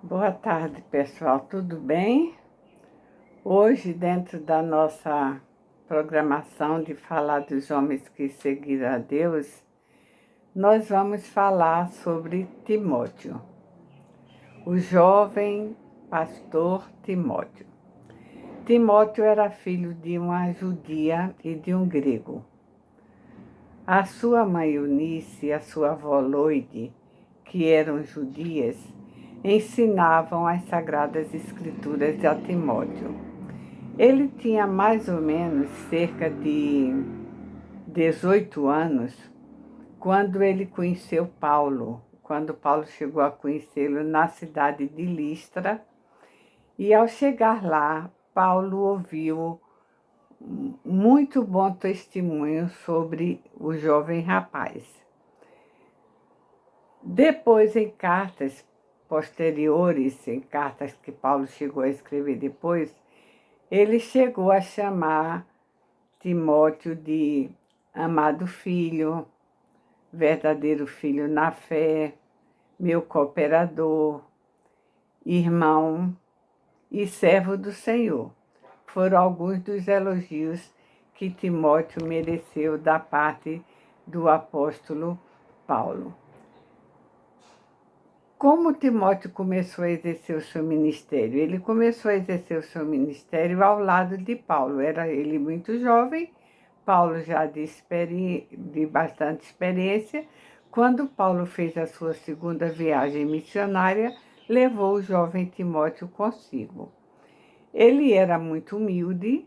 Boa tarde, pessoal. Tudo bem? Hoje, dentro da nossa programação de falar dos homens que seguiram a Deus, nós vamos falar sobre Timóteo, o jovem pastor Timóteo. Timóteo era filho de uma judia e de um grego. A sua mãe Eunice e a sua avó Loide, que eram judias, ensinavam as Sagradas Escrituras a Timóteo. Ele tinha mais ou menos cerca de 18 anos quando ele conheceu Paulo, quando Paulo chegou a conhecê-lo na cidade de Listra. E ao chegar lá, Paulo ouviu muito bom testemunho sobre o jovem rapaz. Depois, em cartas posteriores, em cartas que Paulo chegou a escrever depois, ele chegou a chamar Timóteo de amado filho, verdadeiro filho na fé, meu cooperador, irmão e servo do Senhor. Foram alguns dos elogios que Timóteo mereceu da parte do apóstolo Paulo. Como Timóteo começou a exercer o seu ministério? Ele começou a exercer o seu ministério ao lado de Paulo. Era ele muito jovem, Paulo já de bastante experiência. Quando Paulo fez a sua segunda viagem missionária, levou o jovem Timóteo consigo. Ele era muito humilde,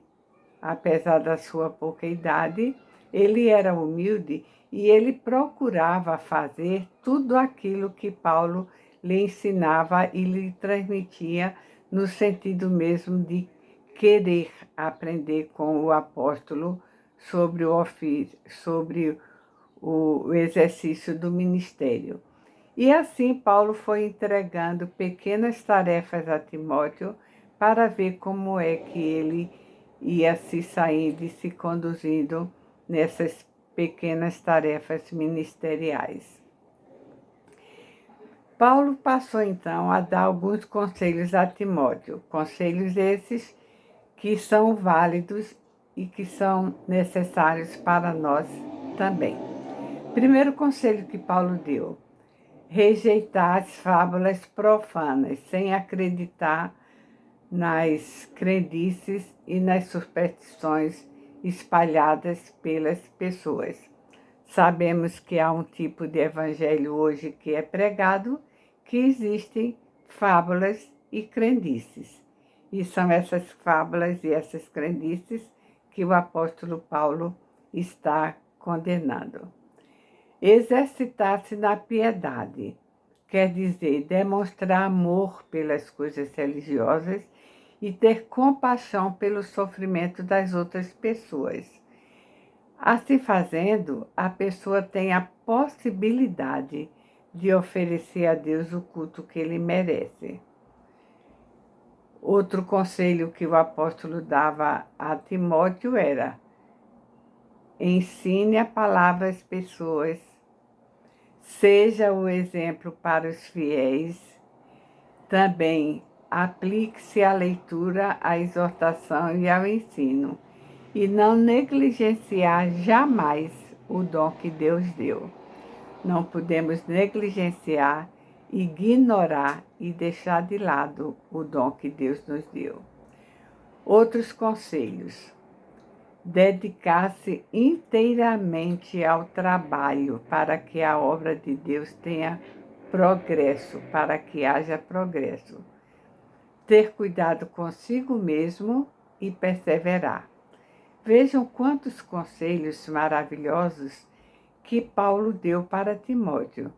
apesar da sua pouca idade, ele era humilde e ele procurava fazer tudo aquilo que Paulo lhe ensinava e lhe transmitia, no sentido mesmo de querer aprender com o apóstolo sobre o ofício, sobre o exercício do ministério. E assim Paulo foi entregando pequenas tarefas a Timóteo para ver como é que ele ia se saindo e se conduzindo nessas pequenas tarefas ministeriais. Paulo passou então a dar alguns conselhos a Timóteo, conselhos esses que são válidos e que são necessários para nós também. Primeiro conselho que Paulo deu: rejeitar as fábulas profanas, sem acreditar nas crendices e nas superstições espalhadas pelas pessoas. Sabemos que há um tipo de evangelho hoje que é pregado, que existem fábulas e crendices. E são essas fábulas e essas crendices que o apóstolo Paulo está condenando. Exercitar-se na piedade quer dizer demonstrar amor pelas coisas religiosas e ter compaixão pelo sofrimento das outras pessoas. Assim fazendo, a pessoa tem a possibilidade de oferecer a Deus o culto que ele merece. Outro conselho que o apóstolo dava a Timóteo era: ensine a palavra às pessoas, seja o exemplo para os fiéis, também aplique-se à leitura, à exortação e ao ensino, e não negligenciar jamais o dom que Deus deu. Não podemos negligenciar, ignorar e deixar de lado o dom que Deus nos deu. Outros conselhos: dedicar-se inteiramente ao trabalho para que a obra de Deus tenha progresso, para que haja progresso. Ter cuidado consigo mesmo e perseverar. Vejam quantos conselhos maravilhosos que Paulo deu para Timóteo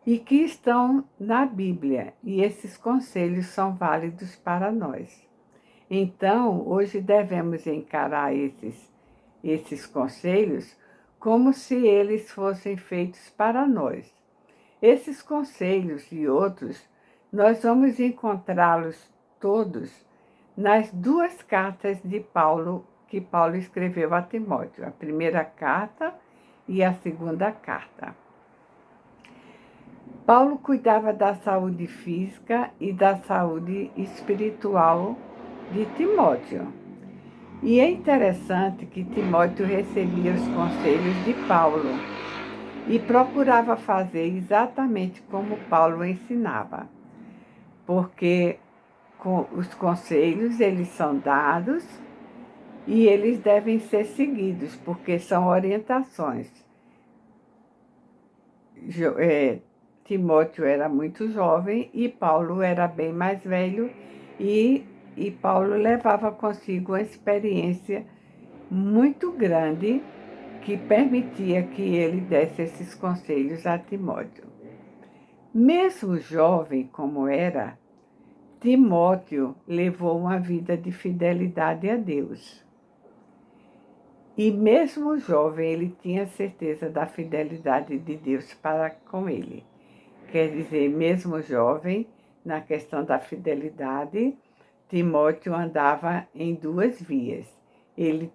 e que estão na Bíblia, e esses conselhos são válidos para nós. Então, hoje devemos encarar esses conselhos como se eles fossem feitos para nós. Esses conselhos e outros, nós vamos encontrá-los todos nas duas cartas de Paulo, que Paulo escreveu a Timóteo, a primeira carta e a segunda carta. Paulo cuidava da saúde física e da saúde espiritual de Timóteo. E é interessante que Timóteo recebia os conselhos de Paulo e procurava fazer exatamente como Paulo ensinava, porque os conselhos eles são dados e eles devem ser seguidos, porque são orientações. Timóteo era muito jovem e Paulo era bem mais velho e Paulo levava consigo uma experiência muito grande que permitia que ele desse esses conselhos a Timóteo. Mesmo jovem como era, Timóteo levou uma vida de fidelidade a Deus. E mesmo jovem, ele tinha certeza da fidelidade de Deus para com ele. Quer dizer, mesmo jovem, na questão da fidelidade, Timóteo andava em duas vias. Ele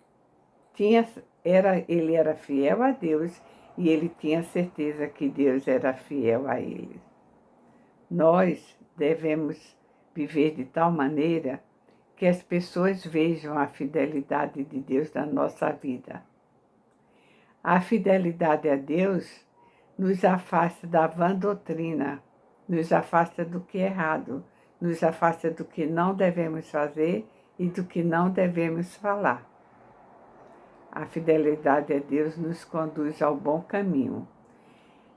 era fiel a Deus e ele tinha certeza que Deus era fiel a ele. Nós devemos viver de tal maneira que as pessoas vejam a fidelidade de Deus na nossa vida. A fidelidade a Deus nos afasta da vã doutrina, nos afasta do que é errado, nos afasta do que não devemos fazer e do que não devemos falar. A fidelidade a Deus nos conduz ao bom caminho.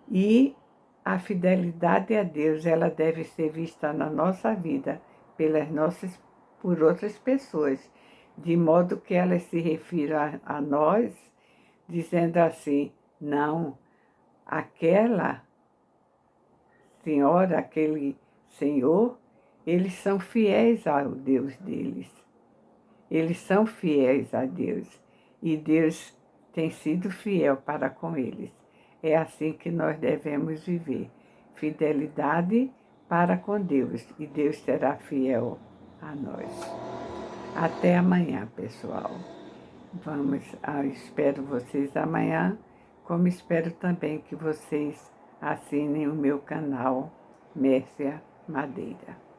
E a fidelidade a Deus, ela deve ser vista na nossa vida por outras pessoas, de modo que elas se refiram a nós, dizendo assim: não, aquela senhora, aquele senhor, eles são fiéis ao Deus deles. Eles são fiéis a Deus e Deus tem sido fiel para com eles. É assim que nós devemos viver. Fidelidade para com Deus e Deus será fiel a nós. Até amanhã, pessoal. Espero vocês amanhã, como espero também que vocês assinem o meu canal Mércia Madeira.